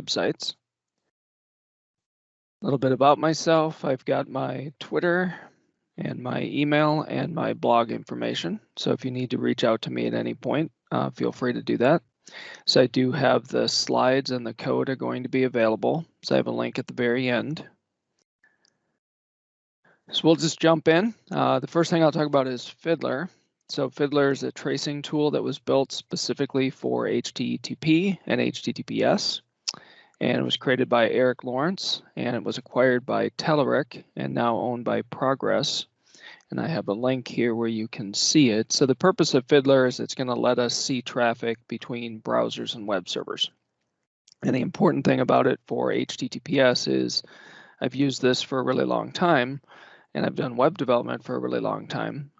websites. A little bit about myself. I've got my Twitter and my email and my blog information. So if you need to reach out to me at any point, feel free to do that. So I do have the slides and the code are going to be available. So I have a link at the very end. So we'll just jump in. The first thing I'll talk about is Fiddler. So Fiddler is a tracing tool that was built specifically for HTTP and HTTPS. And it was created by Eric Lawrence, and it was acquired by Telerik and now owned by Progress. And I have a link here where you can see it. So the purpose of Fiddler is it's going to let us see traffic between browsers and web servers. And the important thing about it for HTTPS is I've used this for a really long time, and I've done web development for a really long time.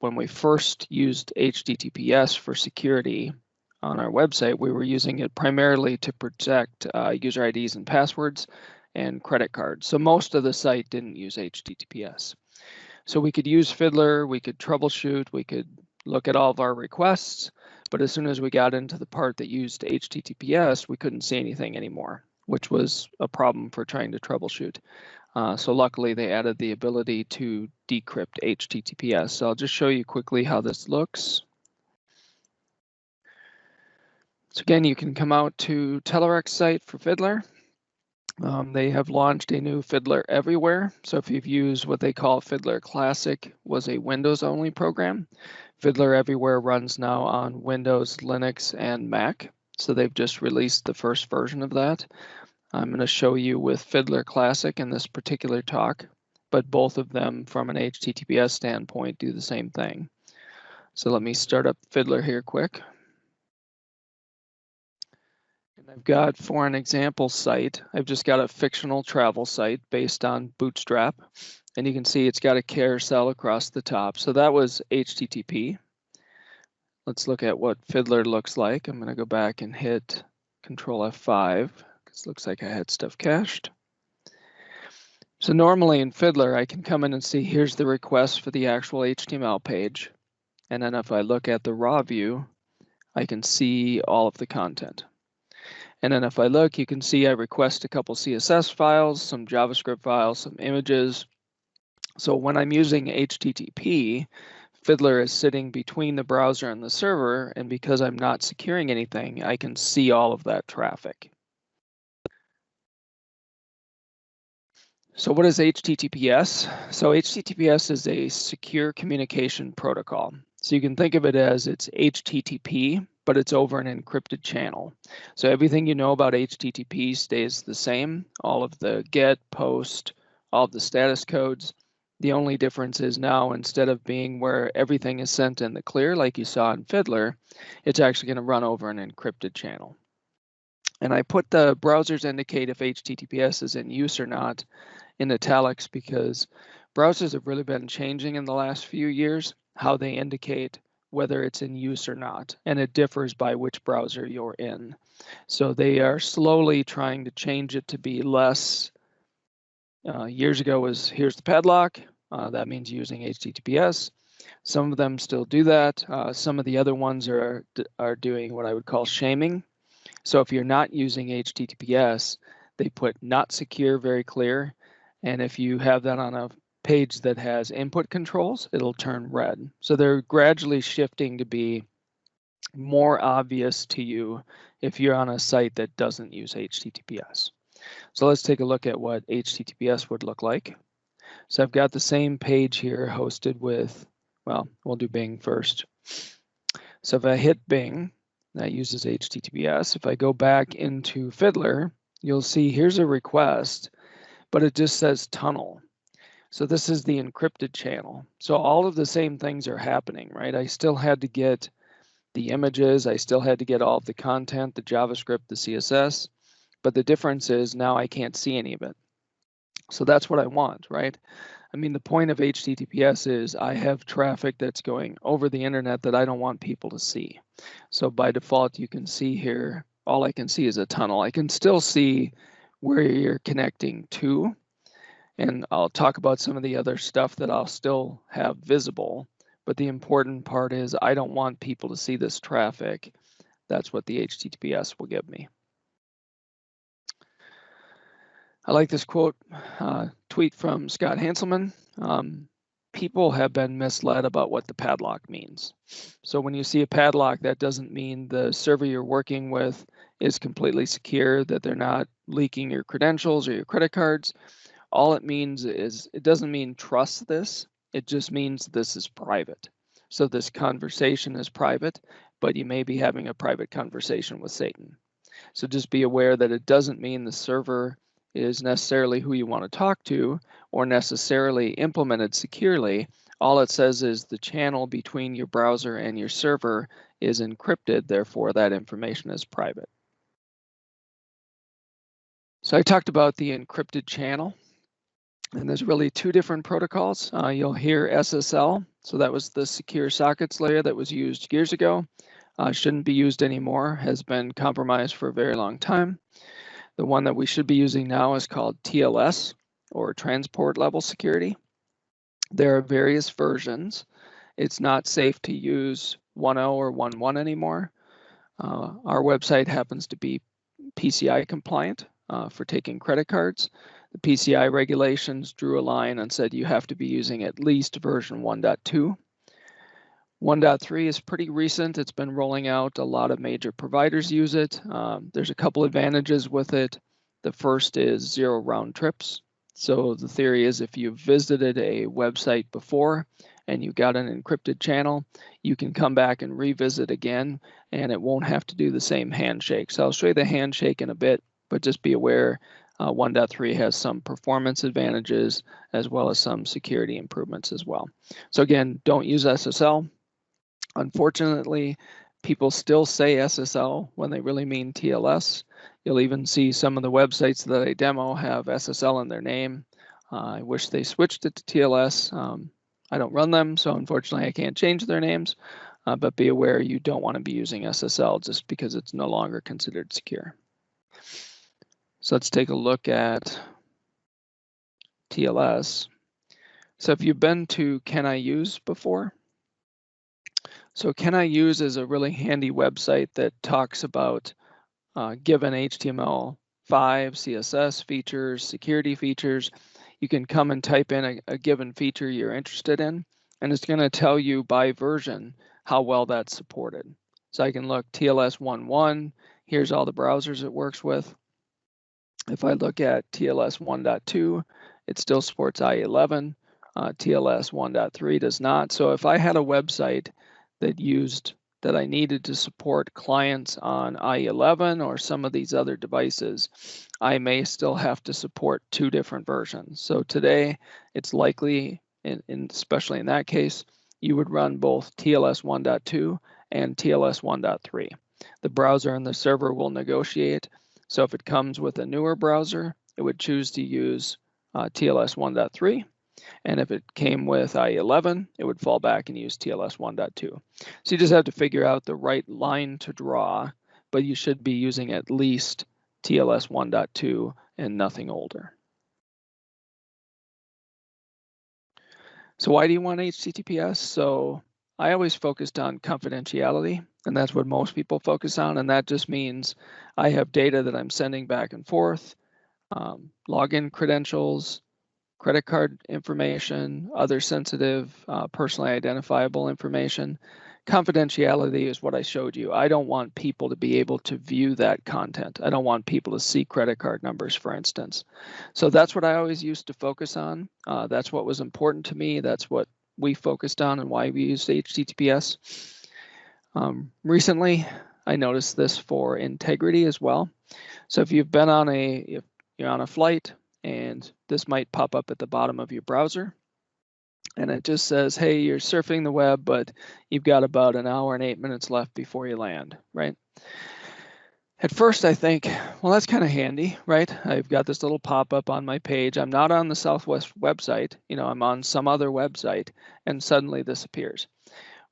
When we first used HTTPS for security on our website, we were using it primarily to protect user IDs and passwords and credit cards. So most of the site didn't use HTTPS. So we could use Fiddler, we could troubleshoot, we could look at all of our requests, but as soon as we got into the part that used HTTPS, we couldn't see anything anymore, which was a problem for trying to troubleshoot. So luckily they added the ability to decrypt HTTPS. So I'll just show you quickly how this looks. So again, you can come out to Telerik's site for Fiddler. They have launched a new Fiddler Everywhere. So if you've used what they call Fiddler Classic, was a Windows-only program. Fiddler Everywhere runs now on Windows, Linux, and Mac. So they've just released the first version of that. I'm going to show you with Fiddler Classic in this particular talk, but both of them from an HTTPS standpoint do the same thing. So let me start up Fiddler here quick. And I've got, for an example site, I've just got a fictional travel site based on Bootstrap. And you can see it's got a carousel across the top. So that was HTTP. Let's look at what Fiddler looks like. I'm going to go back and hit Control F5. It looks like I had stuff cached. So normally in Fiddler, I can come in and see here's the request for the actual HTML page. And then if I look at the raw view, I can see all of the content. And then if I look, you can see I request a couple CSS files, some JavaScript files, some images. So when I'm using HTTP, Fiddler is sitting between the browser and the server. And because I'm not securing anything, I can see all of that traffic. So what is HTTPS? So HTTPS is a secure communication protocol. So you can think of it as it's HTTP, but it's over an encrypted channel. So everything you know about HTTP stays the same. All of the GET, POST, all of the status codes. The only difference is now instead of being where everything is sent in the clear like you saw in Fiddler, it's actually going to run over an encrypted channel. And I put the browsers indicate if HTTPS is in use or not in italics because browsers have really been changing in the last few years how they indicate whether it's in use or not, and it differs by which browser you're in. So they are slowly trying to change it to be less. Years ago was here's the padlock, that means using HTTPS. Some of them still do that. Some of the other ones are doing what I would call shaming. So if you're not using HTTPS, they put not secure very clear. And if you have that on a page that has input controls, it'll turn red. So they're gradually shifting to be more obvious to you if you're on a site that doesn't use HTTPS. So let's take a look at what HTTPS would look like. So I've got the same page here hosted with, well, we'll do Bing first. So if I hit Bing, that uses HTTPS. If I go back into Fiddler, you'll see here's a request, but it just says tunnel. So this is the encrypted channel. So all of the same things are happening, right? I still had to get the images, I still had to get all of the content, the JavaScript, the CSS, but the difference is now I can't see any of it. So that's what I want, right? I mean, the point of HTTPS is I have traffic that's going over the internet that I don't want people to see. So by default, you can see here, all I can see is a tunnel. I can still see where you're connecting to, and I'll talk about some of the other stuff that I'll still have visible. But the important part is I don't want people to see this traffic. That's what the HTTPS will give me. I like this quote, tweet from Scott Hanselman. People have been misled about what the padlock means. So when you see a padlock, that doesn't mean the server you're working with is completely secure, that they're not leaking your credentials or your credit cards. All it means is, it doesn't mean trust this, it just means this is private. So this conversation is private, but you may be having a private conversation with Satan. So just be aware that it doesn't mean the server is necessarily who you want to talk to or necessarily implemented securely. All it says is the channel between your browser and your server is encrypted, therefore that information is private. So I talked about the encrypted channel, and there's really two different protocols. You'll hear SSL, so that was the secure sockets layer that was used years ago. Shouldn't be used anymore, has been compromised for a very long time. The one that we should be using now is called TLS, or transport level security. There are various versions. It's not safe to use 1.0 or 1.1 anymore. Our website happens to be PCI compliant for taking credit cards. The PCI regulations drew a line and said you have to be using at least version 1.2. 1.3 is pretty recent. It's been rolling out. A lot of major providers use it. There's a couple advantages with it. The first is 0 round trips. So the theory is if you've visited a website before and you got an encrypted channel, you can come back and revisit again, and it won't have to do the same handshake. So I'll show you the handshake in a bit, but just be aware 1.3 has some performance advantages as well as some security improvements as well. So again, don't use SSL. Unfortunately, people still say SSL when they really mean TLS. You'll even see some of the websites that I demo have SSL in their name. I wish they switched it to TLS. I don't run them, so unfortunately I can't change their names, but be aware you don't want to be using SSL just because it's no longer considered secure. So let's take a look at TLS. So if you've been to Can I Use before? So Can I Use is a really handy website that talks about given HTML5, CSS features, security features. You can come and type in a given feature you're interested in, and it's going to tell you by version how well that's supported. So I can look TLS 1.1, here's all the browsers it works with. If I look at TLS 1.2, it still supports IE11. TLS 1.3 does not. So if I had a website that I needed to support clients on IE11 or some of these other devices, I may still have to support two different versions. So today, it's likely, especially in that case, you would run both TLS 1.2 and TLS 1.3. The browser and the server will negotiate. So if it comes with a newer browser, it would choose to use TLS 1.3. And if it came with IE11, it would fall back and use TLS 1.2. So you just have to figure out the right line to draw, but you should be using at least TLS 1.2 and nothing older. So why do you want HTTPS? So I always focused on confidentiality, and that's what most people focus on, and that just means I have data that I'm sending back and forth, login credentials, credit card information, other sensitive, personally identifiable information. Confidentiality is what I showed you. I don't want people to be able to view that content. I don't want people to see credit card numbers, for instance. So that's what I always used to focus on. That's what was important to me. That's what we focused on and why we used HTTPS. Recently, I noticed this for integrity as well. So if you've been on if you're on a flight, and this might pop up at the bottom of your browser, and it just says, hey, you're surfing the web, but you've got about an hour and 8 minutes left before you land, right? At first I think, well, that's kind of handy, right? I've got this little pop-up on my page. I'm not on the Southwest website, I'm on some other website, and suddenly this appears.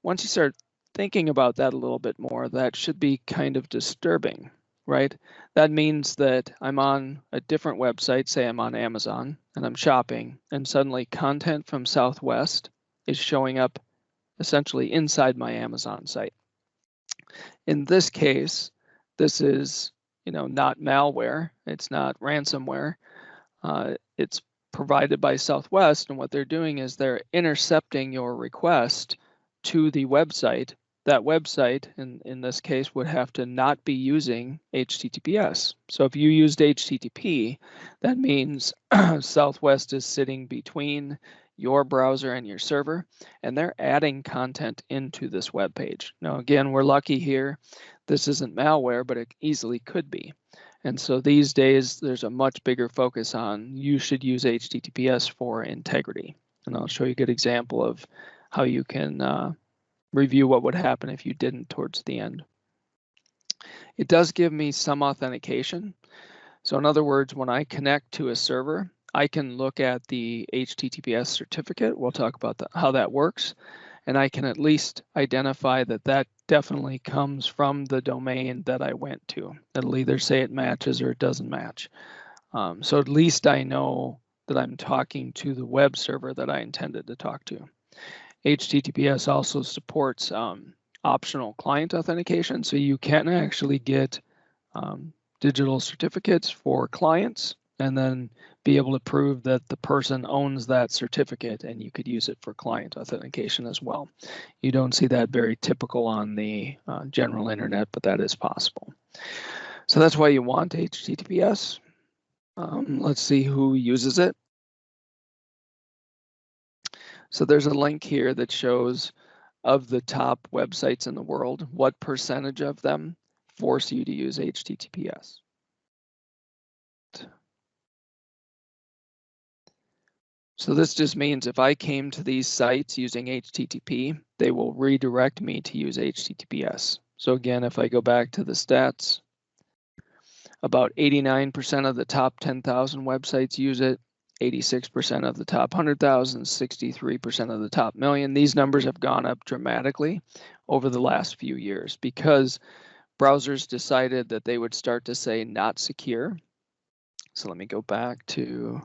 Once you start thinking about that a little bit more, that should be kind of disturbing, right? That means that I'm on a different website, say I'm on Amazon, and I'm shopping, and suddenly content from Southwest is showing up essentially inside my Amazon site. In this case, this is, not malware, it's not ransomware. It's provided by Southwest, and what they're doing is they're intercepting your request to the website. That website, in this case, would have to not be using HTTPS. So if you used HTTP, that means Southwest is sitting between your browser and your server, and they're adding content into this web page. Now, again, we're lucky here. This isn't malware, but it easily could be. And so these days, there's a much bigger focus on you should use HTTPS for integrity. And I'll show you a good example of how you can review what would happen if you didn't towards the end. It does give me some authentication. So in other words, when I connect to a server, I can look at the HTTPS certificate. We'll talk about how that works. And I can at least identify that that definitely comes from the domain that I went to. It'll either say it matches or it doesn't match. So at least I know that I'm talking to the web server that I intended to talk to. HTTPS also supports optional client authentication, so you can actually get digital certificates for clients and then be able to prove that the person owns that certificate, and you could use it for client authentication as well. You don't see that very typical on the general internet, but that is possible. So that's why you want HTTPS. Let's see who uses it. So there's a link here that shows of the top websites in the world, what percentage of them force you to use HTTPS. So this just means if I came to these sites using HTTP, they will redirect me to use HTTPS. So again, if I go back to the stats, about 89% of the top 10,000 websites use it, 86% of the top 100,000, 63% of the top million. These numbers have gone up dramatically over the last few years because browsers decided that they would start to say not secure. So let me go back to,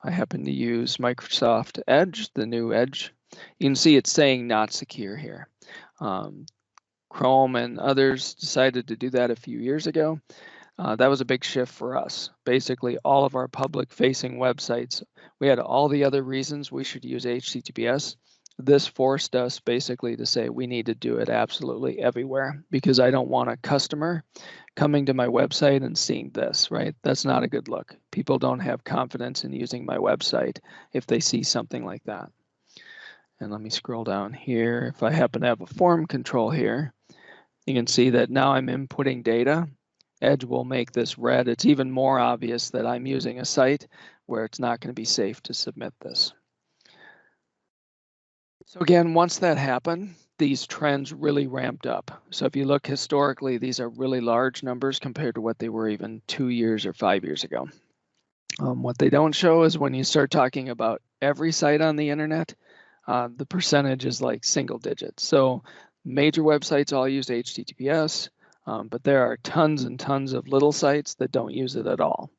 I happen to use Microsoft Edge, the new Edge. You can see it's saying not secure here. Chrome and others decided to do that a few years ago. That was a big shift for us. Basically, all of our public-facing websites, we had all the other reasons we should use HTTPS. This forced us basically to say we need to do it absolutely everywhere because I don't want a customer coming to my website and seeing this, right? That's not a good look. People don't have confidence in using my website if they see something like that. And let me scroll down here. If I happen to have a form control here, you can see that now I'm inputting data. Edge will make this red. It's even more obvious that I'm using a site where it's not going to be safe to submit this. So again, once that happened, these trends really ramped up. So if you look historically, these are really large numbers compared to what they were even 2 years or 5 years ago. What they don't show is when you start talking about every site on the internet, the percentage is like single digits. So major websites all use HTTPS. But there are tons and tons of little sites that don't use it at all.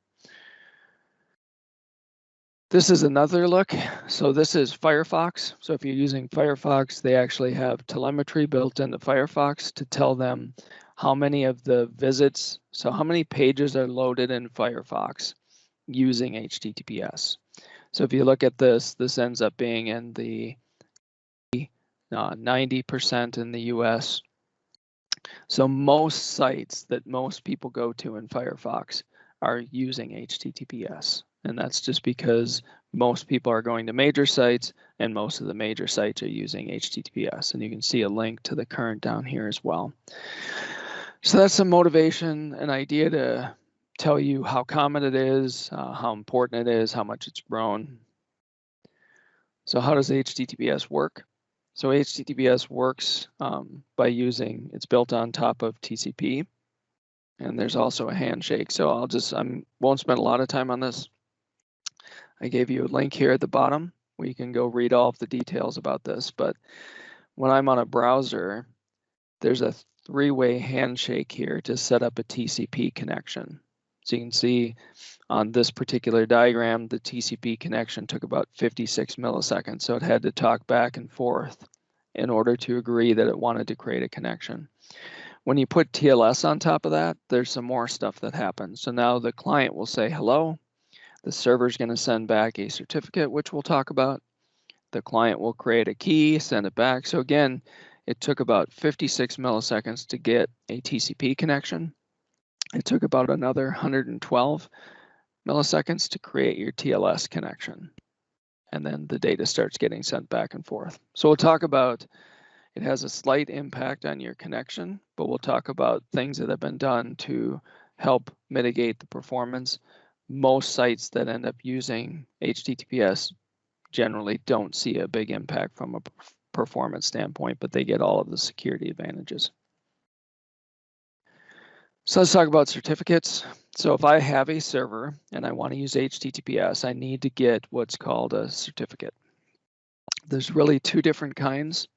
This is another look. So this is Firefox. So if you're using Firefox, they actually have telemetry built into Firefox to tell them how many of the visits, so how many pages are loaded in Firefox using HTTPS. So if you look at this, this ends up being in the 90% in the US. So most sites that most people go to in Firefox are using HTTPS. And that's just because most people are going to major sites and most of the major sites are using HTTPS. And you can see a link to the current down here as well. So that's some motivation, an idea to tell you how common it is, how important it is, how much it's grown. So how does HTTPS work? So HTTPS works by using, it's built on top of TCP, and there's also a handshake. So I won't spend a lot of time on this. I gave you a link here at the bottom where you can go read all of the details about this. But when I'm on a browser, there's a three-way handshake here to set up a TCP connection. So you can see on this particular diagram, the TCP connection took about 56 milliseconds. So it had to talk back and forth in order to agree that it wanted to create a connection. When you put TLS on top of that, there's some more stuff that happens. So now the client will say hello. The server is going to send back a certificate, which we'll talk about. The client will create a key, send it back. So again, it took about 56 milliseconds to get a TCP connection. It took about another 112 milliseconds to create your TLS connection. And then the data starts getting sent back and forth. So we'll talk about it has a slight impact on your connection, but we'll talk about things that have been done to help mitigate the performance. Most sites that end up using HTTPS generally don't see a big impact from a performance standpoint, but they get all of the security advantages. So let's talk about certificates. So if I have a server and I want to use HTTPS, I need to get what's called a certificate. There's really two different kinds.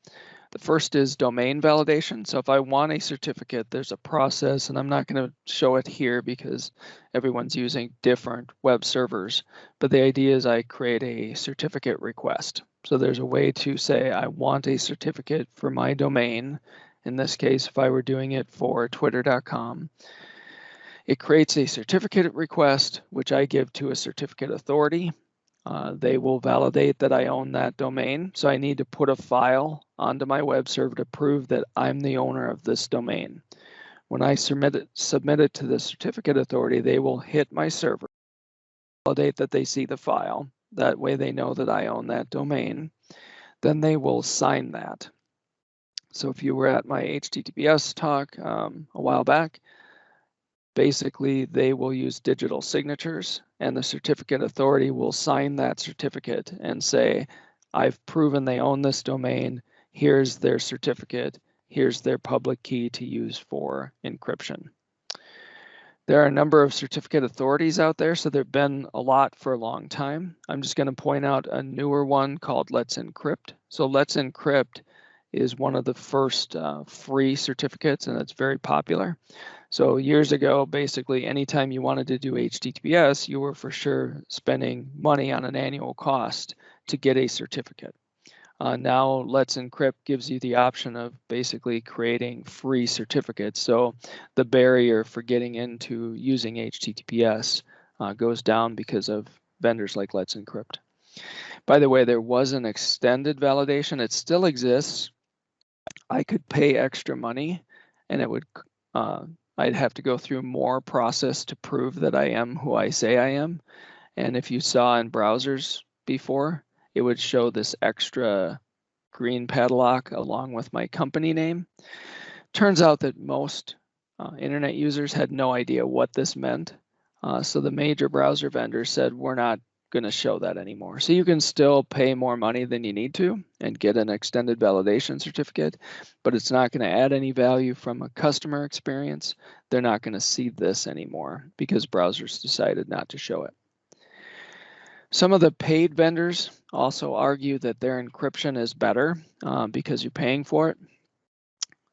The first is domain validation. So if I want a certificate, there's a process, and I'm not going to show it here because everyone's using different web servers. But the idea is I create a certificate request. So there's a way to say I want a certificate for my domain. In this case, if I were doing it for twitter.com, it creates a certificate request, which I give to a certificate authority. They will validate that I own that domain. So I need to put a file onto my web server to prove that I'm the owner of this domain. When I submit it to the certificate authority, they will hit my server, validate that they see the file. That way they know that I own that domain. Then they will sign that. So if you were at my HTTPS talk a while back, basically they will use digital signatures, and the certificate authority will sign that certificate and say, I've proven they own this domain, here's their certificate, here's their public key to use for encryption. There are a number of certificate authorities out there, so there have been a lot for a long time. I'm just going to point out a newer one called Let's Encrypt. So Let's Encrypt is one of the first free certificates, and it's very popular. So years ago, basically, anytime you wanted to do HTTPS, you were for sure spending money on an annual cost to get a certificate. Now, Let's Encrypt gives you the option of basically creating free certificates. So the barrier for getting into using HTTPS goes down because of vendors like Let's Encrypt. By the way, there was an extended validation. It still exists. I could pay extra money, and it would I'd have to go through more process to prove that I am who I say I am. And if you saw in browsers before, it would show this extra green padlock along with my company name. Turns out that most internet users had no idea what this meant. So the major browser vendors said, we're not going to show that anymore. So you can still pay more money than you need to and get an extended validation certificate, but it's not going to add any value from a customer experience. They're not going to see this anymore because browsers decided not to show it. Some of the paid vendors also argue that their encryption is better because you're paying for it.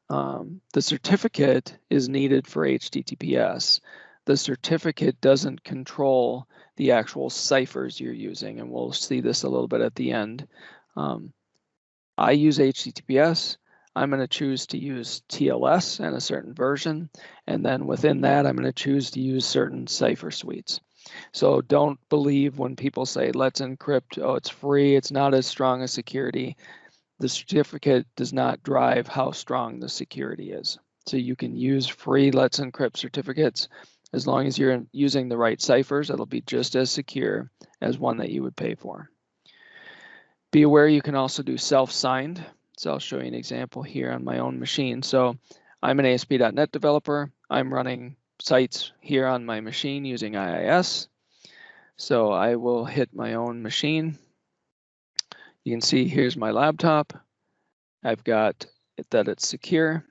The certificate is needed for HTTPS. The certificate doesn't control the actual ciphers you're using, and we'll see this a little bit at the end. I use HTTPS. I'm going to choose to use TLS and a certain version, and then within that, I'm going to choose to use certain cipher suites. So don't believe when people say, let's encrypt, oh, it's free, it's not as strong as security. The certificate does not drive how strong the security is. So you can use free Let's Encrypt certificates. As long as you're using the right ciphers, it'll be just as secure as one that you would pay for. Be aware you can also do self-signed. So I'll show you an example here on my own machine. So I'm an ASP.NET developer. I'm running sites here on my machine using IIS. So I will hit my own machine. You can see here's my laptop. I've got that it's secure.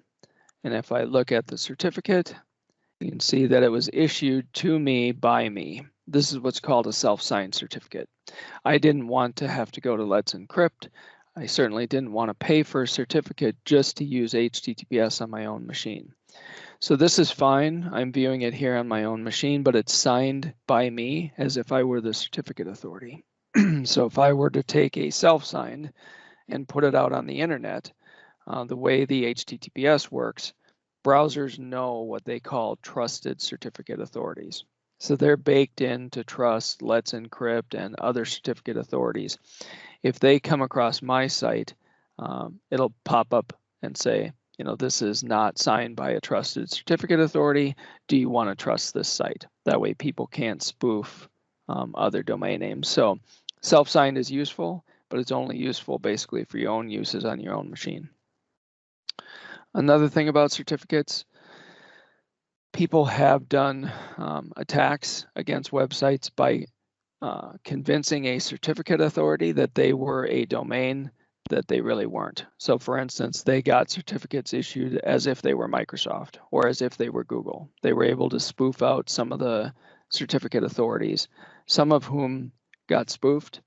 And if I look at the certificate, you can see that it was issued to me by me. This is what's called a self-signed certificate. I didn't want to have to go to Let's Encrypt. I certainly didn't want to pay for a certificate just to use HTTPS on my own machine. So this is fine. I'm viewing it here on my own machine, but it's signed by me as if I were the certificate authority. So if I were to take a self-signed and put it out on the internet, the way the HTTPS works, browsers know what they call trusted certificate authorities. So they're baked into Trust, Let's Encrypt, and other certificate authorities. If they come across my site, it'll pop up and say, you know, this is not signed by a trusted certificate authority. Do you want to trust this site? That way people can't spoof other domain names. So self-signed is useful, but it's only useful basically for your own uses on your own machine. Another thing about certificates, people have done attacks against websites by convincing a certificate authority that they were a domain that they really weren't. So for instance, they got certificates issued as if they were Microsoft or as if they were Google. They were able to spoof out some of the certificate authorities, some of whom got spoofed,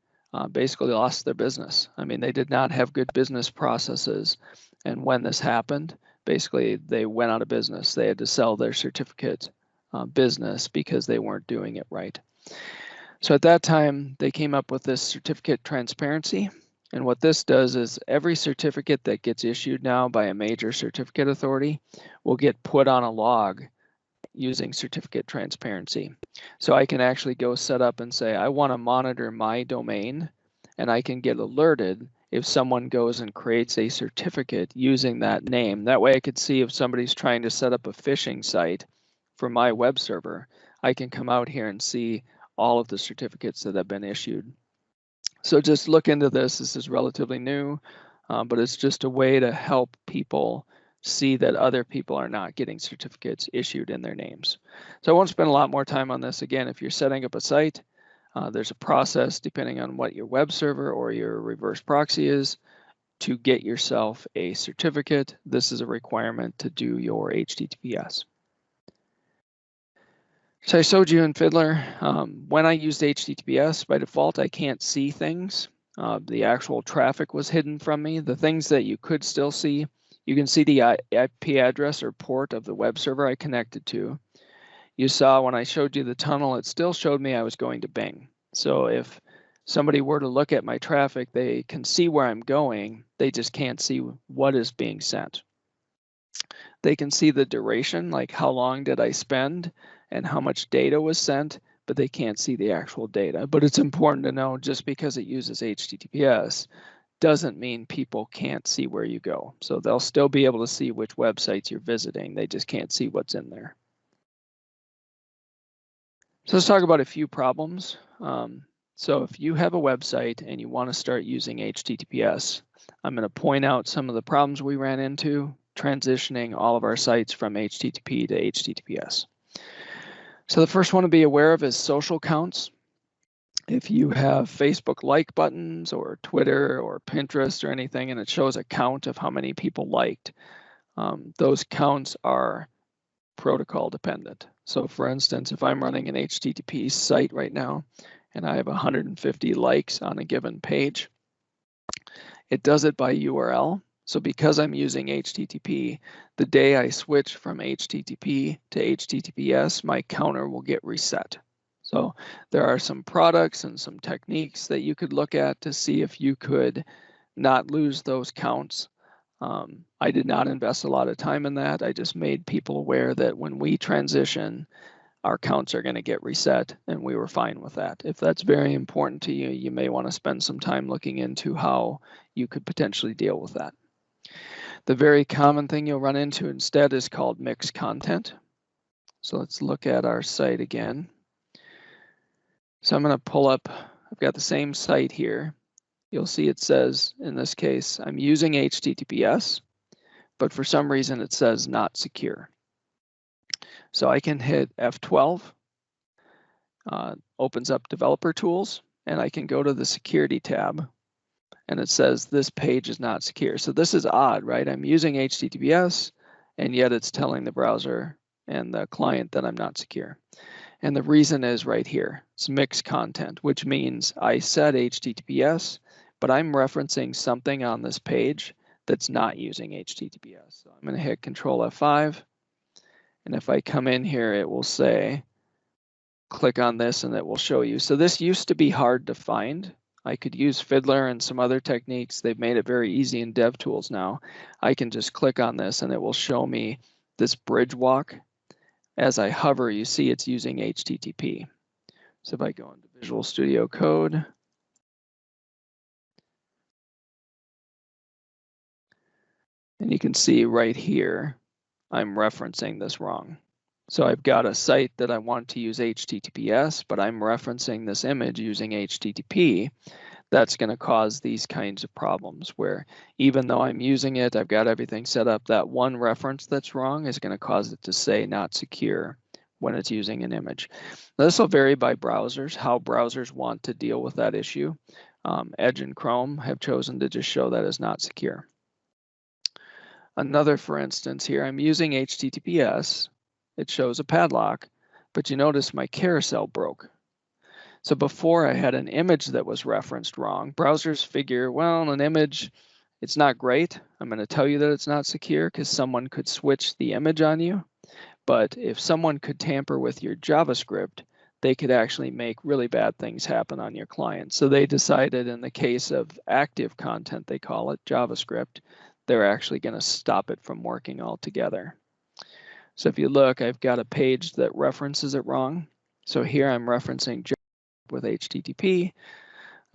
basically lost their business. I mean, they did not have good business processes. And when this happened, basically they went out of business. They had to sell their certificate business because they weren't doing it right. So at that time, they came up with this certificate transparency. And what this does is every certificate that gets issued now by a major certificate authority will get put on a log using certificate transparency. So I can actually go set up and say, I want to monitor my domain, and I can get alerted if someone goes and creates a certificate using that name. That way I could see if somebody's trying to set up a phishing site for my web server, I can come out here and see all of the certificates that have been issued. So just look into this. This is relatively new, but it's just a way to help people see that other people are not getting certificates issued in their names. So I won't spend a lot more time on this. Again, if you're setting up a site, there's a process depending on what your web server or your reverse proxy is to get yourself a certificate. This is a requirement to do your HTTPS. So I showed you in Fiddler, when I used HTTPS, by default, I can't see things. The actual traffic was hidden from me. The things that you could still see, you can see the IP address or port of the web server I connected to. You saw when I showed you the tunnel, it still showed me I was going to Bing. So if somebody were to look at my traffic, they can see where I'm going. They just can't see what is being sent. They can see the duration, like how long did I spend and how much data was sent, but they can't see the actual data. But it's important to know just because it uses HTTPS doesn't mean people can't see where you go. So they'll still be able to see which websites you're visiting. They just can't see what's in there. So let's talk about a few problems. So if you have a website and you want to start using HTTPS, I'm going to point out some of the problems we ran into transitioning all of our sites from HTTP to HTTPS. So the first one to be aware of is social counts. If you have Facebook like buttons or Twitter or Pinterest or anything, and it shows a count of how many people liked, those counts are protocol dependent. So for instance, if I'm running an HTTP site right now and I have 150 likes on a given page, it does it by URL. So because I'm using HTTP, the day I switch from HTTP to HTTPS, my counter will get reset. So there are some products and some techniques that you could look at to see if you could not lose those counts. I did not invest a lot of time in that. I just made people aware that when we transition, our counts are going to get reset, and we were fine with that. If that's very important to you, you may want to spend some time looking into how you could potentially deal with that. The very common thing you'll run into instead is called mixed content. So let's look at our site again. So I'm going to pull up, I've got the same site here. You'll see it says, in this case, I'm using HTTPS, but for some reason it says not secure. So I can hit F12, opens up developer tools, and I can go to the security tab, and it says this page is not secure. So this is odd, right? I'm using HTTPS, and yet it's telling the browser and the client that I'm not secure. And the reason is right here. It's mixed content, which means I said HTTPS, but I'm referencing something on this page that's not using HTTPS. So I'm going to hit Control F5. And if I come in here, it will say, click on this and it will show you. So this used to be hard to find. I could use Fiddler and some other techniques. They've made it very easy in DevTools now. I can just click on this and it will show me this bridge walk, as I hover, you see it's using HTTP. So if I go into Visual Studio Code, and you can see right here, I'm referencing this wrong. So I've got a site that I want to use HTTPS, but I'm referencing this image using HTTP. That's going to cause these kinds of problems where even though I'm using it, I've got everything set up, that one reference that's wrong is going to cause it to say not secure when it's using an image. Now, this will vary by browsers, how browsers want to deal with that issue. Edge and Chrome have chosen to just show that as not secure. Another, for instance, here, I'm using HTTPS. It shows a padlock, but you notice my carousel broke. So before I had an image that was referenced wrong, browsers figure, well, an image, it's not great. I'm going to tell you that it's not secure because someone could switch the image on you. But if someone could tamper with your JavaScript, they could actually make really bad things happen on your client. So they decided in the case of active content, they call it JavaScript, they're actually going to stop it from working altogether. So if you look, I've got a page that references it wrong. So here I'm referencing with HTTP.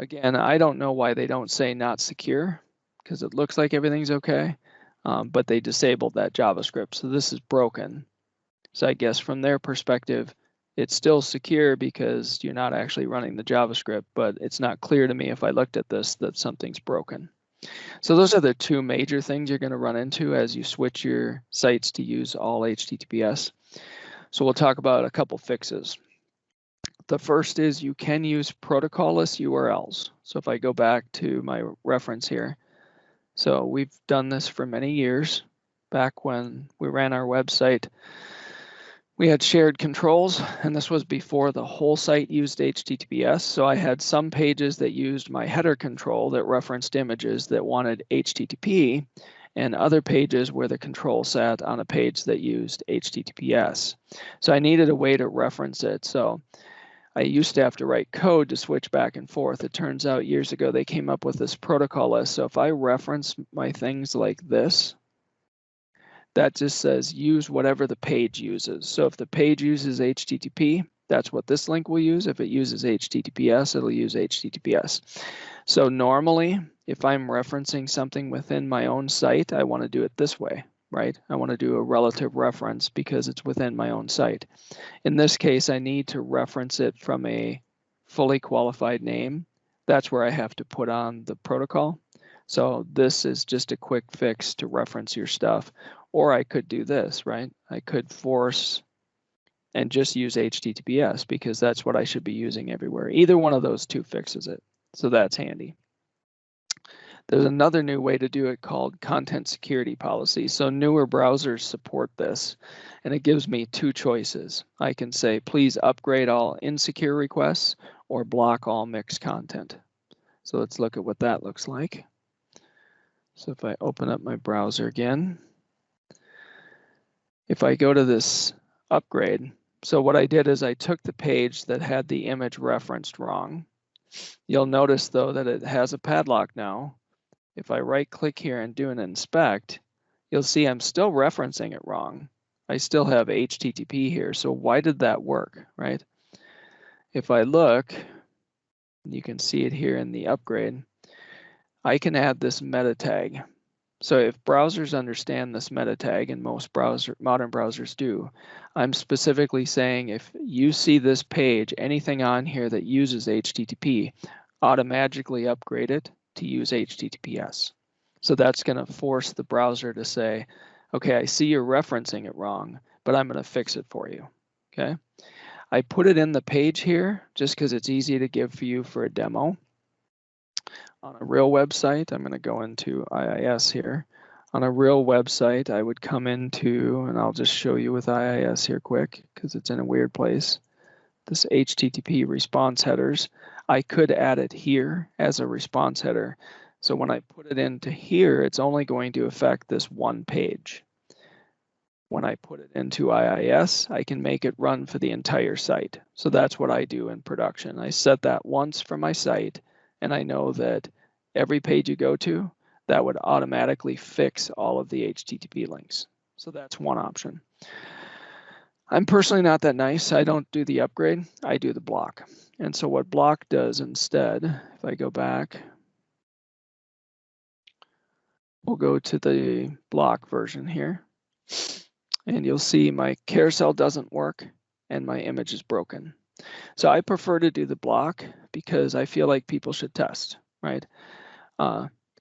Again, I don't know why they don't say not secure because it looks like everything's okay, but they disabled that JavaScript. So this is broken. So I guess from their perspective, it's still secure because you're not actually running the JavaScript, but it's not clear to me if I looked at this that something's broken. So those are the two major things you're going to run into as you switch your sites to use all HTTPS. So we'll talk about a couple fixes. The first is you can use protocol-less URLs. So if I go back to my reference here, so we've done this for many years. Back when we ran our website, we had shared controls, and this was before the whole site used HTTPS. So I had some pages that used my header control that referenced images that wanted HTTP, and other pages where the control sat on a page that used HTTPS. So I needed a way to reference it. So I used to have to write code to switch back and forth. It turns out years ago they came up with this protocol list. So if I reference my things like this, that just says use whatever the page uses. So if the page uses HTTP, that's what this link will use. If it uses HTTPS, it'll use HTTPS. So normally, if I'm referencing something within my own site, I want to do it this way, right? I want to do a relative reference because it's within my own site. In this case, I need to reference it from a fully qualified name. That's where I have to put on the protocol. So this is just a quick fix to reference your stuff. Or I could do this, right? I could force and just use HTTPS because that's what I should be using everywhere. Either one of those two fixes it. So that's handy. There's another new way to do it called content security policy. So newer browsers support this, and it gives me two choices. I can say, please upgrade all insecure requests or block all mixed content. So let's look at what that looks like. So if I open up my browser again, if I go to this upgrade, so what I did is I took the page that had the image referenced wrong. You'll notice though that it has a padlock now. If I right click here and do an inspect, you'll see I'm still referencing it wrong. I still have HTTP here, so why did that work, right? If I look, you can see it here in the upgrade, I can add this meta tag. So if browsers understand this meta tag, and most modern browsers do, I'm specifically saying if you see this page, anything on here that uses HTTP, automatically upgrade it to use HTTPS. So that's going to force the browser to say, okay, I see you're referencing it wrong, but I'm going to fix it for you, okay? I put it in the page here just because it's easy to give for you for a demo. On a real website, I'm going to go into IIS here. On a real website, I would come into, and I'll just show you with IIS here quick because it's in a weird place, this HTTP response headers. I could add it here as a response header. So when I put it into here, it's only going to affect this one page. When I put it into IIS, I can make it run for the entire site. So that's what I do in production. I set that once for my site, and I know that every page you go to, that would automatically fix all of the HTTP links. So that's one option. I'm personally not that nice. I don't do the upgrade, I do the block. And so what block does instead, if I go back, we'll go to the block version here, and you'll see my carousel doesn't work and my image is broken. So I prefer to do the block because I feel like people should test, right?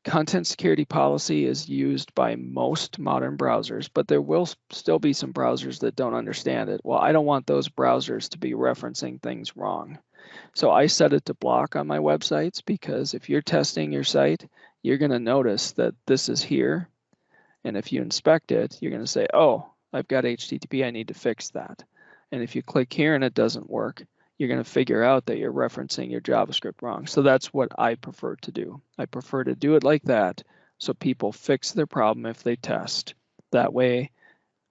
Content security policy is used by most modern browsers, but there will still be some browsers that don't understand it. Well, I don't want those browsers to be referencing things wrong. So I set it to block on my websites because if you're testing your site, you're going to notice that this is here. And if you inspect it, you're going to say, oh, I've got HTTP, I need to fix that. And if you click here and it doesn't work, you're going to figure out that you're referencing your JavaScript wrong. So that's what I prefer to do. I prefer to do it like that so people fix their problem if they test. That way,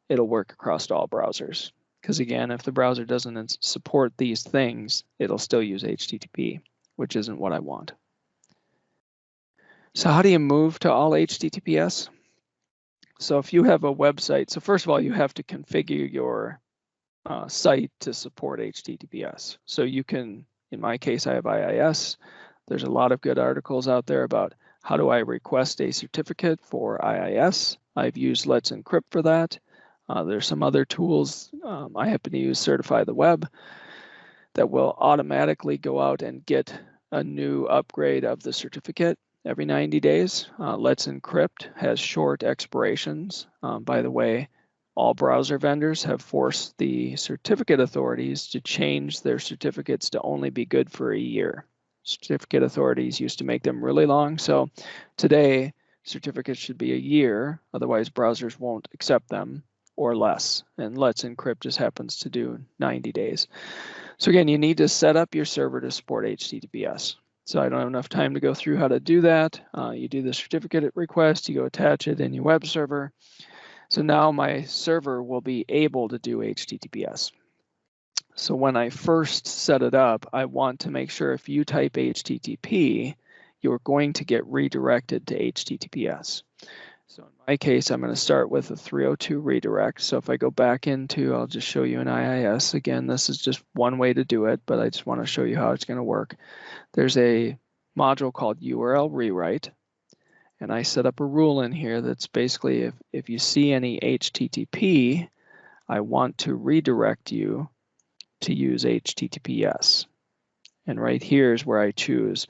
it'll work across all browsers. Because again, if the browser doesn't support these things, it'll still use HTTP, which isn't what I want. So how do you move to all HTTPS? So if you have a website, so first of all, you have to configure your site to support HTTPS. So you can, in my case, I have IIS. There's a lot of good articles out there about how do I request a certificate for IIS. I've used Let's Encrypt for that. There's some other tools. I happen to use Certify the Web that will automatically go out and get a new upgrade of the certificate every 90 days. Let's Encrypt has short expirations. By the way, all browser vendors have forced the certificate authorities to change their certificates to only be good for a year. Certificate authorities used to make them really long, so today certificates should be a year, otherwise browsers won't accept them, or less. And Let's Encrypt just happens to do 90 days. So again, you need to set up your server to support HTTPS. So I don't have enough time to go through how to do that. You do the certificate request, you go attach it in your web server. So now my server will be able to do HTTPS. So when I first set it up, I want to make sure if you type HTTP, you're going to get redirected to HTTPS. So in my case, I'm going to start with a 302 redirect. So if I go back into, I'll just show you an IIS. Again, this is just one way to do it, but I just want to show you how it's going to work. There's a module called URL rewrite. And I set up a rule in here that's basically if you see any HTTP, I want to redirect you to use HTTPS. And right here is where I choose.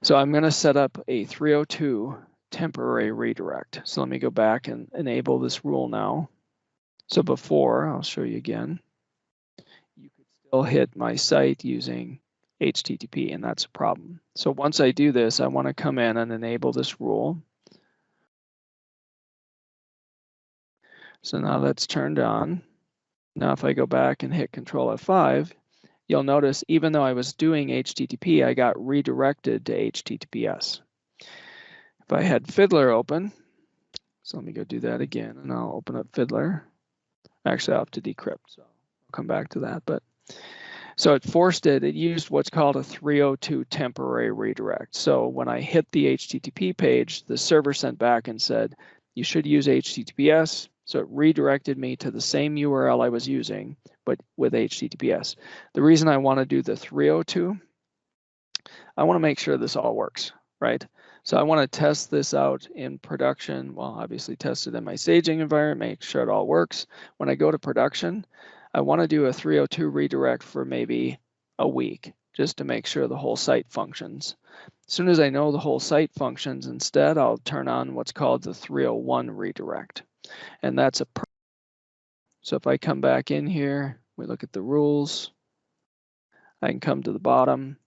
So I'm going to set up a 302 temporary redirect. So let me go back and enable this rule now. So before, I'll show you again, you could still hit my site using HTTP, and that's a problem. So once I do this, I want to come in and enable this rule. So now that's turned on. Now if I go back and hit Control F5, you'll notice even though I was doing HTTP, I got redirected to HTTPS. If I had Fiddler open, so let me go do that again, and I'll open up Fiddler. Actually, I'll have to decrypt, so I'll come back to that. But so it forced it, it used what's called a 302 temporary redirect. So when I hit the HTTP page, the server sent back and said, you should use HTTPS. So it redirected me to the same URL I was using, but with HTTPS. The reason I want to do the 302, I want to make sure this all works, right? So I want to test this out in production. Well, obviously test it in my staging environment, make sure it all works. When I go to production, I want to do a 302 redirect for maybe a week, just to make sure the whole site functions. As soon as I know the whole site functions, instead, I'll turn on what's called the 301 redirect. And that's a so if I come back in here, we look at the rules, I can come to the bottom.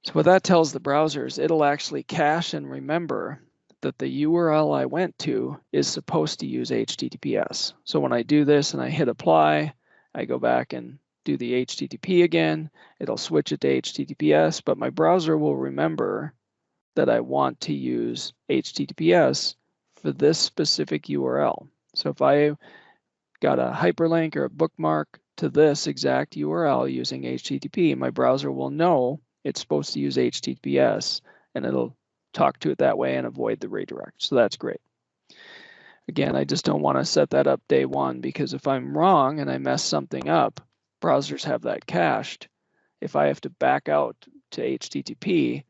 So what that tells the browsers, it'll actually cache and remember that the URL I went to is supposed to use HTTPS. So when I do this and I hit apply, I go back and do the HTTP again, it'll switch it to HTTPS, but my browser will remember that I want to use HTTPS for this specific URL. So if I got a hyperlink or a bookmark to this exact URL using HTTP, my browser will know it's supposed to use HTTPS, and it'll talk to it that way and avoid the redirect. So that's great. Again, I just don't want to set that up day one, because if I'm wrong and I mess something up, browsers have that cached. If I have to back out to HTTP,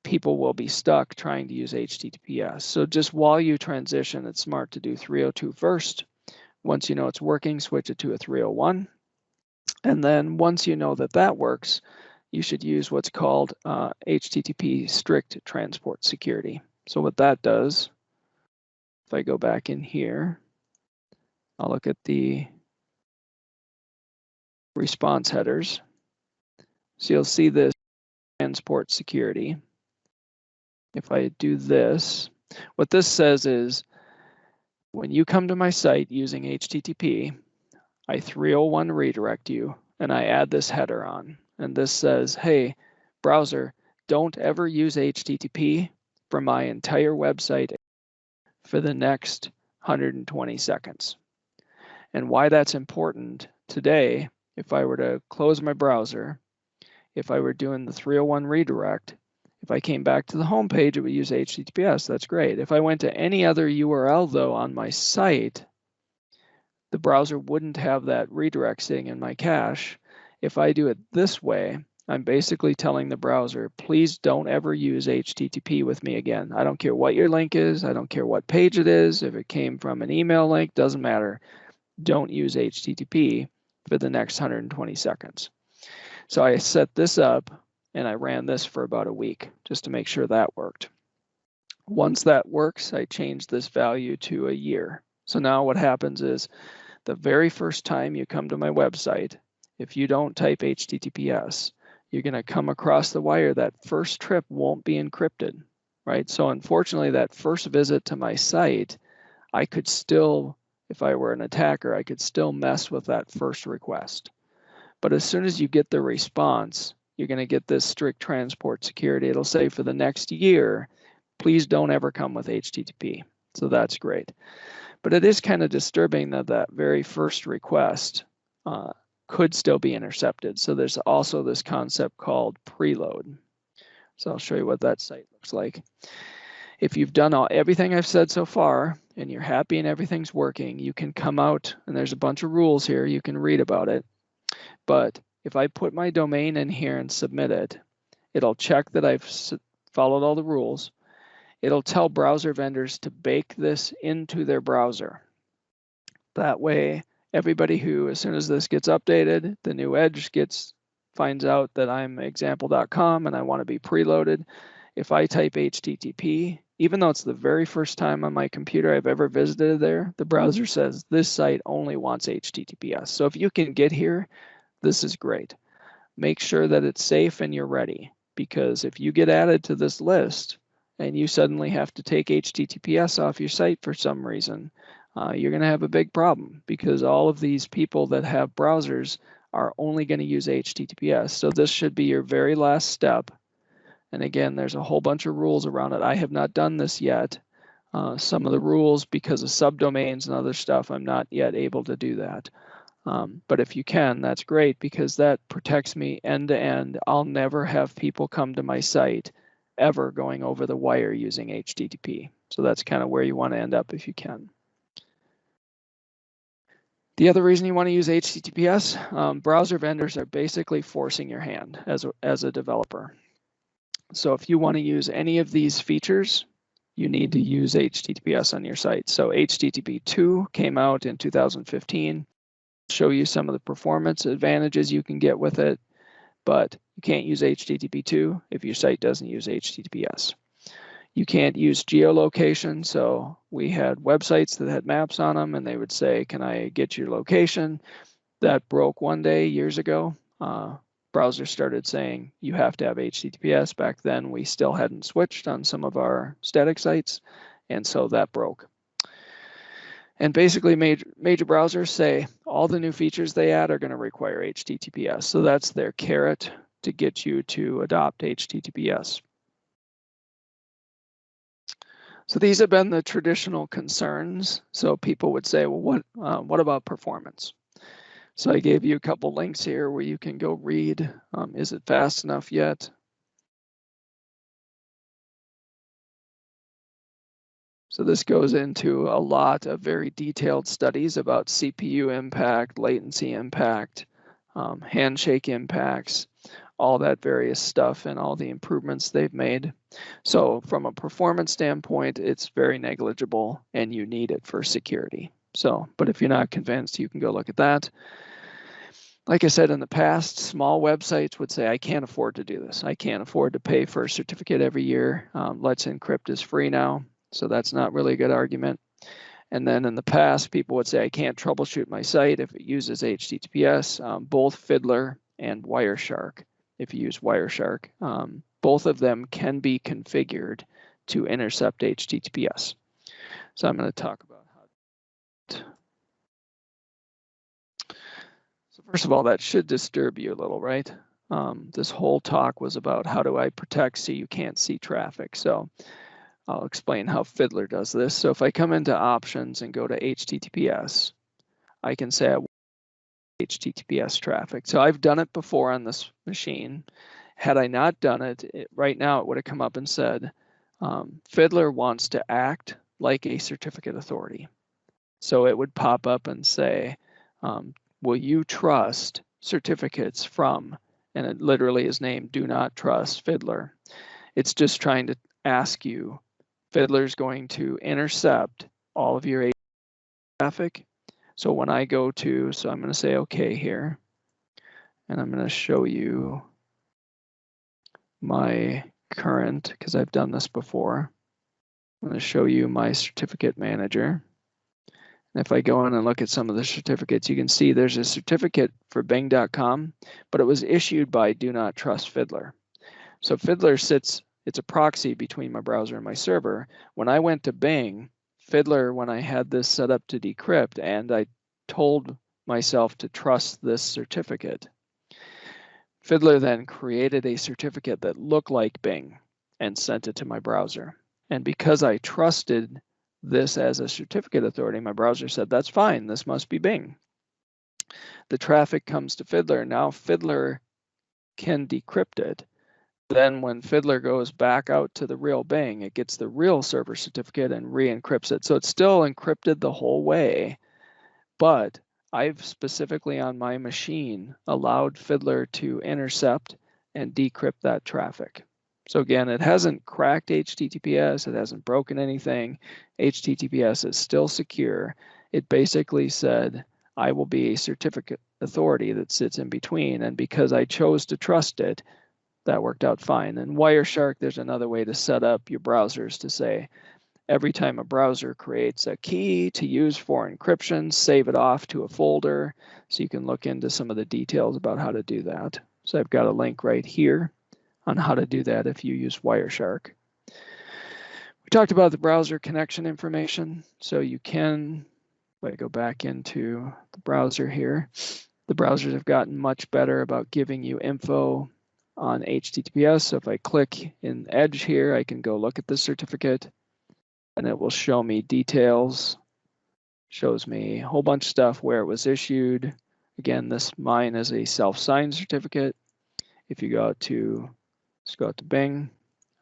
people will be stuck trying to use HTTPS. So just while you transition, it's smart to do 302 first. Once you know it's working, switch it to a 301. And then once you know that that works, you should use what's called HTTP strict transport security. So what that does, if I go back in here, I'll look at the response headers. So you'll see this transport security. If I do this, what this says is, when you come to my site using HTTP, I 301 redirect you, and I add this header on. And this says, hey, browser, don't ever use HTTP for my entire website for the next 120 seconds. And why that's important today, if I were to close my browser, if I were doing the 301 redirect, if I came back to the home page, it would use HTTPS. That's great. If I went to any other URL, though, on my site, the browser wouldn't have that redirect sitting in my cache. If I do it this way, I'm basically telling the browser, please don't ever use HTTP with me again. I don't care what your link is. I don't care what page it is. If it came from an email link, doesn't matter. Don't use HTTP for the next 120 seconds. So I set this up and I ran this for about a week just to make sure that worked. Once that works, I change this value to a year. So now what happens is, the very first time you come to my website, if you don't type HTTPS, you're going to come across the wire. That first trip won't be encrypted, right? So unfortunately, that first visit to my site, I could still, if I were an attacker, I could still mess with that first request. But as soon as you get the response, you're going to get this strict transport security. It'll say for the next year, please don't ever come with HTTP. So that's great. But it is kind of disturbing that that very first request could still be intercepted. So there's also this concept called preload. So I'll show you what that site looks like. If you've done everything I've said so far and you're happy and everything's working, you can come out, and there's a bunch of rules here. You can read about it. But if I put my domain in here and submit it, it'll check that I've followed all the rules. It'll tell browser vendors to bake this into their browser. That way, everybody who, as soon as this gets updated, the new Edge finds out that I'm example.com and I want to be preloaded. If I type HTTP, even though it's the very first time on my computer I've ever visited there, the browser says this site only wants HTTPS. So if you can get here, this is great. Make sure that it's safe and you're ready, because if you get added to this list and you suddenly have to take HTTPS off your site for some reason, you're going to have a big problem, because all of these people that have browsers are only going to use HTTPS. So this should be your very last step. And again, there's a whole bunch of rules around it. I have not done this yet. Some of the rules, because of subdomains and other stuff, I'm not yet able to do that. But if you can, that's great, because that protects me end to end. I'll never have people come to my site ever going over the wire using HTTP. So that's kind of where you want to end up if you can. The other reason you want to use HTTPS, browser vendors are basically forcing your hand as a developer. So if you want to use any of these features, you need to use HTTPS on your site. So HTTP 2 came out in 2015. Show you some of the performance advantages you can get with it, but you can't use HTTP 2 if your site doesn't use HTTPS. You can't use geolocation. So we had websites that had maps on them and they would say, can I get your location? That broke one day years ago. Browsers started saying you have to have HTTPS. Back then we still hadn't switched on some of our static sites, and so that broke. And basically major browsers say all the new features they add are going to require HTTPS. So that's their carrot to get you to adopt HTTPS. So these have been the traditional concerns. So people would say, well, what about performance? So I gave you a couple links here where you can go read. Is it fast enough yet? So this goes into a lot of very detailed studies about CPU impact, latency impact, handshake impacts, all that various stuff and all the improvements they've made. So from a performance standpoint, it's very negligible and you need it for security. So, but if you're not convinced, you can go look at that. Like I said in the past, small websites would say, I can't afford to do this. I can't afford to pay for a certificate every year. Let's Encrypt is free now. So that's not really a good argument. And then in the past, people would say, I can't troubleshoot my site if it uses HTTPS. Both Fiddler and Wireshark, if you use Wireshark, both of them can be configured to intercept HTTPS. So I'm going to talk about how. So first of all, that should disturb you a little, right? This whole talk was about how do I protect so you can't see traffic. So I'll explain how Fiddler does this. So if I come into options and go to HTTPS, I can say I want HTTPS traffic. So I've done it before on this machine. Had I not done it, right now it would have come up and said, Fiddler wants to act like a certificate authority. So it would pop up and say, will you trust certificates from, and it literally is named do not trust Fiddler. It's just trying to ask you, Fiddler's going to intercept all of your traffic. So when I go to, so I'm going to say okay here, and I'm going to show you my current, because I've done this before. I'm going to show you my certificate manager. And if I go in and look at some of the certificates, you can see there's a certificate for Bing.com, but it was issued by Do Not Trust Fiddler. So Fiddler sits, it's a proxy between my browser and my server. When I went to Bing, Fiddler, when I had this set up to decrypt and I told myself to trust this certificate, Fiddler then created a certificate that looked like Bing and sent it to my browser. And because I trusted this as a certificate authority, my browser said, that's fine, this must be Bing. The traffic comes to Fiddler. Now Fiddler can decrypt it. Then when Fiddler goes back out to the real Bing, it gets the real server certificate and re-encrypts it. So it's still encrypted the whole way, but I've specifically on my machine allowed Fiddler to intercept and decrypt that traffic. So again, it hasn't cracked HTTPS, it hasn't broken anything. HTTPS is still secure. It basically said, I will be a certificate authority that sits in between, and because I chose to trust it, that worked out fine. And Wireshark, there's another way to set up your browsers to say, every time a browser creates a key to use for encryption, save it off to a folder, so you can look into some of the details about how to do that. So I've got a link right here on how to do that if you use Wireshark. We talked about the browser connection information. So you can, if I go back into the browser here, the browsers have gotten much better about giving you info on HTTPS. So if I click in Edge here, I can go look at the certificate and it will show me details, shows me a whole bunch of stuff where it was issued. Again, mine is a self-signed certificate. If you go out to, let's go out to Bing,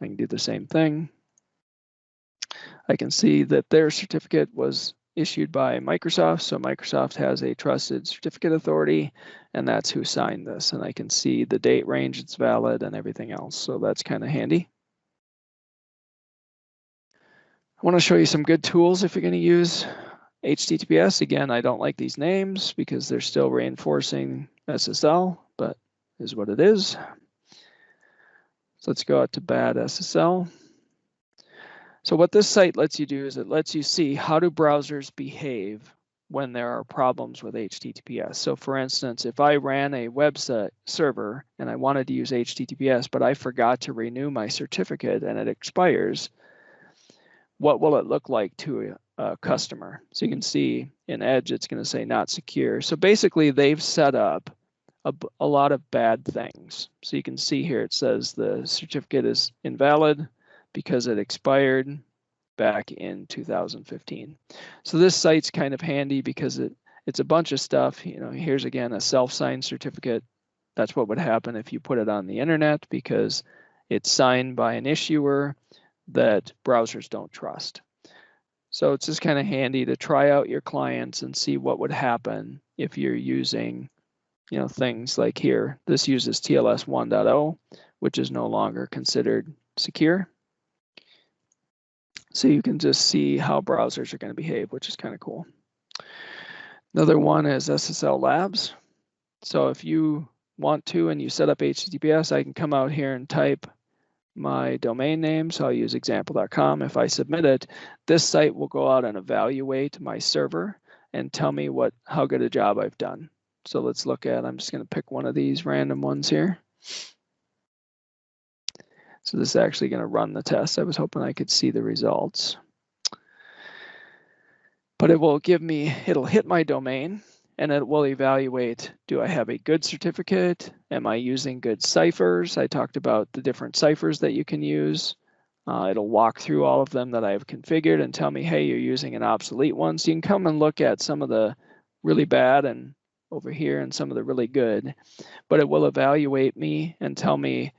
I can do the same thing. I can see that their certificate was issued by Microsoft. So Microsoft has a trusted certificate authority, and that's who signed this. And I can see the date range it's valid and everything else. So that's kind of handy. I want to show you some good tools if you're going to use HTTPS. Again, I don't like these names because they're still reinforcing SSL, but is what it is. So let's go out to bad SSL. So what this site lets you do is it lets you see how do browsers behave when there are problems with HTTPS. So for instance, if I ran a website server and I wanted to use HTTPS, but I forgot to renew my certificate and it expires, what will it look like to a customer? So you can see in Edge, it's going to say not secure. So basically they've set up a lot of bad things. So you can see here, it says the certificate is invalid because it expired back in 2015. So this site's kind of handy because it's a bunch of stuff. You know, here's again a self-signed certificate. That's what would happen if you put it on the internet because it's signed by an issuer that browsers don't trust. So it's just kind of handy to try out your clients and see what would happen if you're using, things like here. This uses TLS 1.0, which is no longer considered secure. So you can just see how browsers are going to behave, which is kind of cool. Another one is SSL Labs. So if you want to and you set up HTTPS, I can come out here and type my domain name. So I'll use example.com. If I submit it, this site will go out and evaluate my server and tell me how good a job I've done. So let's look at, I'm just going to pick one of these random ones here. So this is actually going to run the test. I was hoping I could see the results. But it will give me, it'll hit my domain and it will evaluate, do I have a good certificate? Am I using good ciphers? I talked about the different ciphers that you can use. It'll walk through all of them that I've configured and tell me, hey, you're using an obsolete one. So you can come and look at some of the really bad and over here and some of the really good. But it will evaluate me and tell me,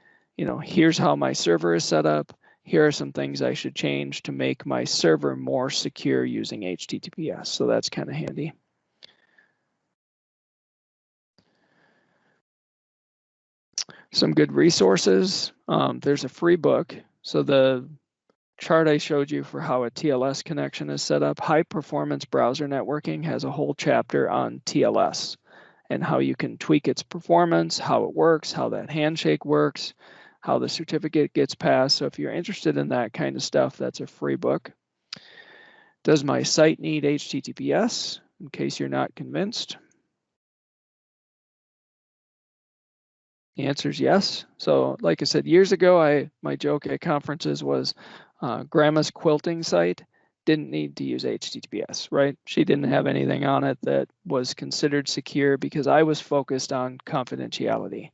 here's how my server is set up. Here are some things I should change to make my server more secure using HTTPS. So that's kind of handy. Some good resources. There's a free book. So the chart I showed you for how a TLS connection is set up, high performance browser networking has a whole chapter on TLS and how you can tweak its performance, how it works, how that handshake works, how the certificate gets passed. So if you're interested in that kind of stuff, that's a free book. Does my site need HTTPS? In case you're not convinced. The answer is yes. So like I said, years ago, my joke at conferences was grandma's quilting site didn't need to use HTTPS, right? She didn't have anything on it that was considered secure because I was focused on confidentiality.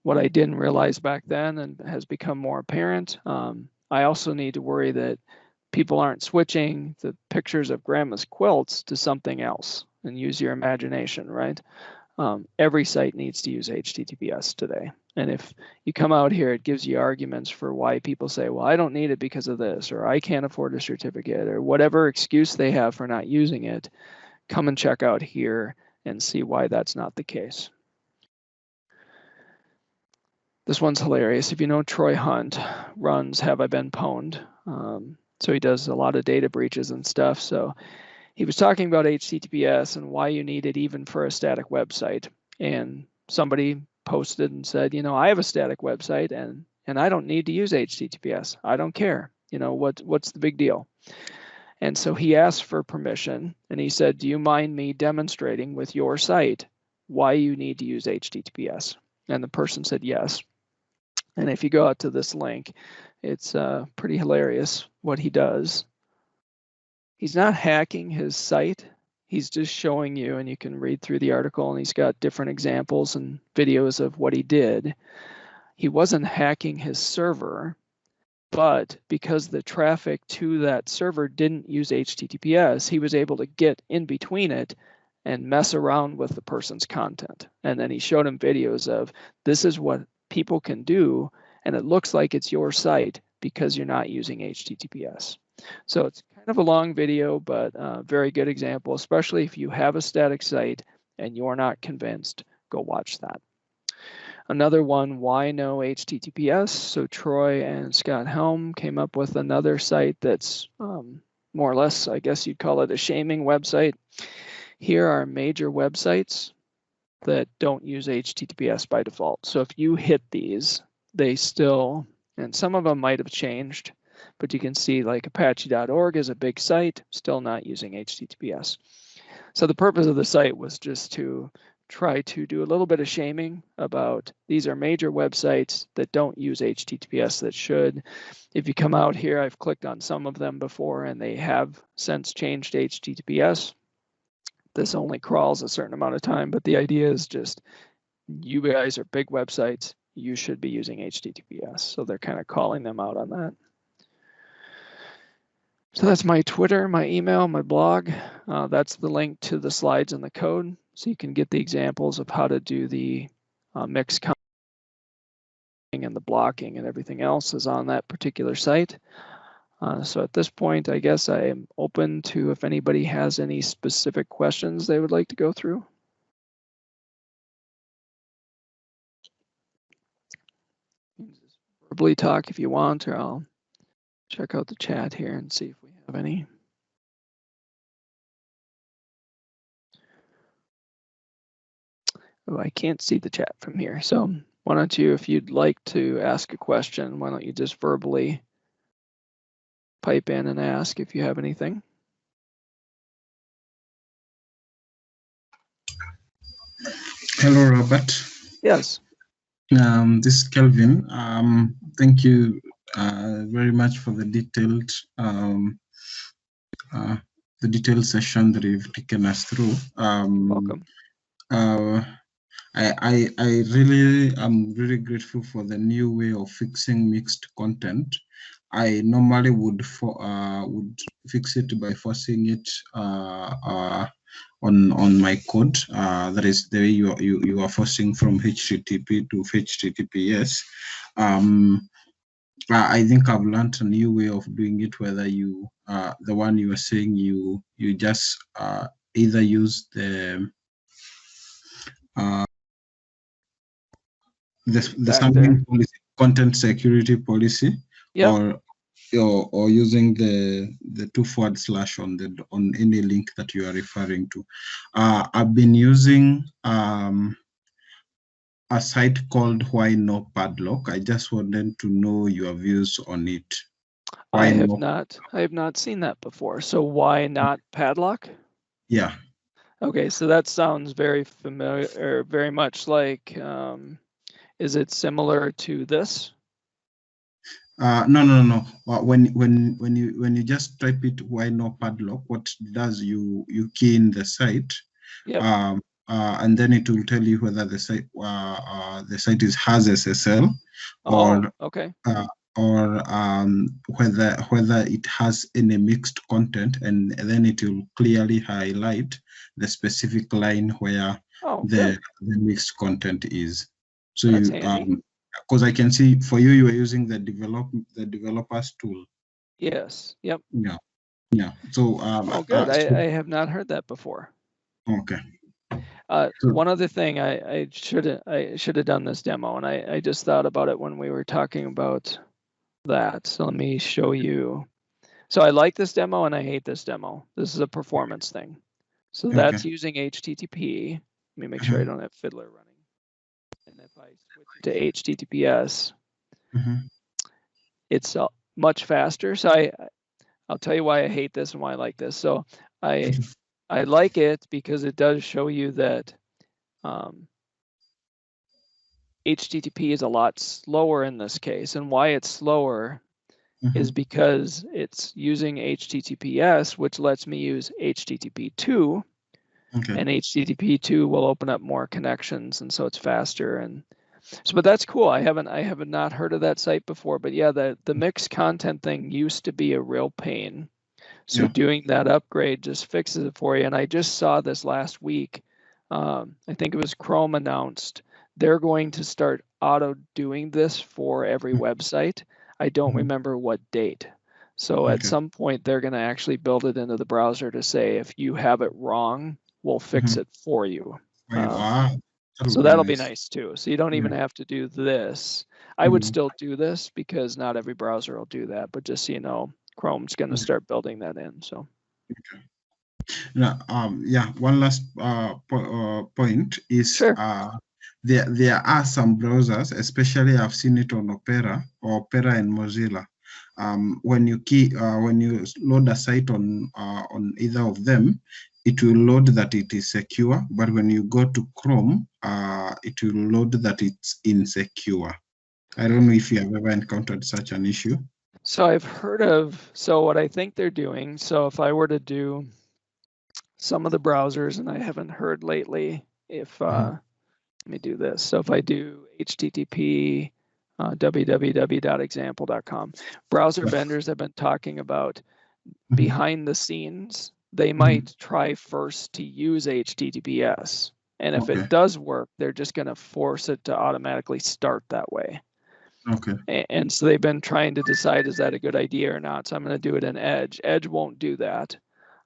What I didn't realize back then and has become more apparent, I also need to worry that people aren't switching the pictures of grandma's quilts to something else, and use your imagination, right? Every site needs to use HTTPS today. And if you come out here, it gives you arguments for why people say, well, I don't need it because of this, or I can't afford a certificate, or whatever excuse they have for not using it. Come and check out here and see why that's not the case. This one's hilarious. If you know Troy Hunt runs Have I Been Pwned? So he does a lot of data breaches and stuff. So he was talking about HTTPS and why you need it even for a static website. And somebody posted and said, I have a static website and I don't need to use HTTPS. I don't care. What's the big deal? And so he asked for permission and he said, do you mind me demonstrating with your site why you need to use HTTPS? And the person said yes. And if you go out to this link, it's pretty hilarious what he does. He's not hacking his site. He's just showing you, and you can read through the article, and he's got different examples and videos of what he did. He wasn't hacking his server, but because the traffic to that server didn't use HTTPS, he was able to get in between it and mess around with the person's content. And then he showed him videos of, this is what people can do, and it looks like it's your site because you're not using HTTPS. So it's kind of a long video, but a very good example, especially if you have a static site and you're not convinced, go watch that. Another one, why no HTTPS? So Troy and Scott Helm came up with another site that's more or less, I guess you'd call it a shaming website. Here are major websites that don't use HTTPS by default. So if you hit these, they still, and some of them might have changed, but you can see like apache.org is a big site, still not using HTTPS. So the purpose of the site was just to try to do a little bit of shaming about these are major websites that don't use HTTPS that should. If you come out here, I've clicked on some of them before and they have since changed HTTPS. This only crawls a certain amount of time, but the idea is just, you guys are big websites, you should be using HTTPS. So they're kind of calling them out on that. So that's my Twitter, my email, my blog. That's the link to the slides and the code. So you can get the examples of how to do the mixed and the blocking and everything else is on that particular site. So at this point, I guess I am open to if anybody has any specific questions they would like to go through. Just verbally talk if you want, or I'll check out the chat here and see if we have any. Oh, I can't see the chat from here. So why don't you, if you'd like to ask a question, why don't you just verbally pipe in and ask if you have anything? Hello, Robert. Yes. This is Kelvin. Thank you very much for the detailed session that you've taken us through. You're welcome. I really am really grateful for the new way of fixing mixed content. I normally would fix it by forcing it on my code. That is the way you are forcing from HTTP to HTTPS. I think I've learned a new way of doing it. Whether you the one you were saying you just either use the something policy, content security policy, yep. or using the 2/ on any link that you are referring to. I've been using a site called Why No Padlock. I just wanted to know your views on it. I have not seen that before. So why not padlock? Yeah. Okay, so that sounds very familiar, or very much like, is it similar to this? No. When you just type it, why no padlock, what it does, you key in the site, yep. And then it will tell you whether the site has SSL, or okay. Or whether it has any mixed content, and then it will clearly highlight the specific line where the mixed content is. So that's handy. Because I can see for you were using the developers tool. Yes. Yep. Yeah. So good. I have not heard that before. Okay. One other thing, I should have done this demo, and I just thought about it when we were talking about that. So let me show you. So I like this demo and I hate this demo. This is a performance thing. So that's using HTTP. Let me make sure I don't have Fiddler running. And if I switch to HTTPS, it's much faster. So I'll tell you why I hate this and why I like this. So I like it because it does show you that HTTP is a lot slower in this case. And why it's slower is because it's using HTTPS, which lets me use HTTP2. And HTTP2 will open up more connections, and so it's faster. And so, but that's cool. I have not heard of that site before, but yeah, the mixed content thing used to be a real pain. So doing that upgrade just fixes it for you. And I just saw this last week. I think it was Chrome announced they're going to start auto doing this for every website. I don't remember what date. So at some point, they're going to actually build it into the browser to say, if you have it wrong, we'll fix it for you. So that'll be nice too. So you don't even have to do this. I would still do this because not every browser will do that, but just so you know, Chrome's going to start building that in. So. Now, one last point is there are some browsers, especially I've seen it on Opera and Mozilla. When you load a site on either of them, it will load that it is secure, but when you go to Chrome, it will load that it's insecure. I don't know if you have ever encountered such an issue. So I've heard of, so what I think they're doing, so if I were to do some of the browsers, and I haven't heard lately, if, let me do this. So if I do HTTP www.example.com, browser vendors have been talking about behind the scenes, they might try first to use HTTPS. And if it does work, they're just going to force it to automatically start that way. Okay. And so they've been trying to decide, is that a good idea or not? So I'm going to do it in Edge. Edge won't do that.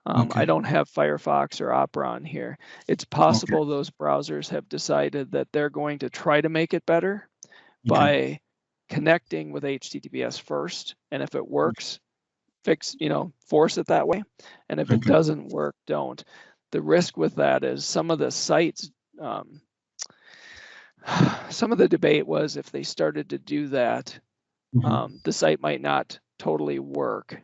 Okay. I don't have Firefox or Opera on here. It's possible those browsers have decided that they're going to try to make it better by connecting with HTTPS first. And if it works, force it that way. And if it doesn't work, don't. The risk with that is some of the sites, some of the debate was if they started to do that, the site might not totally work.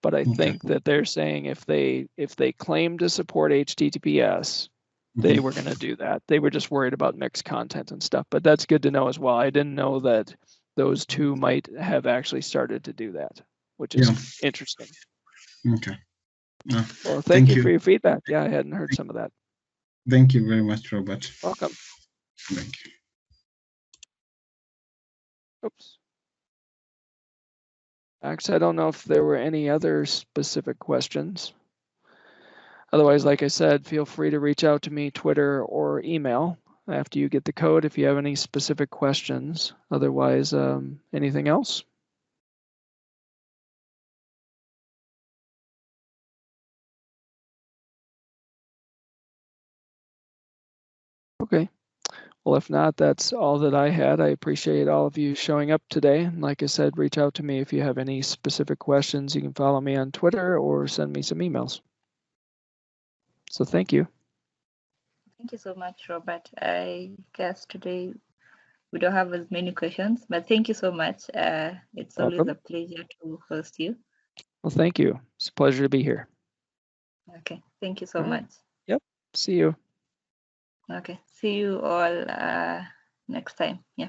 But I think that they're saying if they claim to support HTTPS, they were going to do that. They were just worried about mixed content and stuff. But that's good to know as well. I didn't know that those two might have actually started to do that, which is interesting. Okay. Well, thank you for your feedback. Yeah, I hadn't heard some of that. Thank you very much, Robert. Welcome. Thank you. Oops. Actually, I don't know if there were any other specific questions. Otherwise, like I said, feel free to reach out to me, Twitter or email after you get the code if you have any specific questions. Otherwise, anything else? Okay. Well, if not, that's all that I had. I appreciate all of you showing up today. And like I said, reach out to me if you have any specific questions. You can follow me on Twitter or send me some emails. So thank you. Thank you so much, Robert. I guess today we don't have as many questions, but thank you so much. It's always a pleasure to host you. Well, thank you. It's a pleasure to be here. Okay, thank you so much. Yep, see you. Okay, see you all next time. Yeah.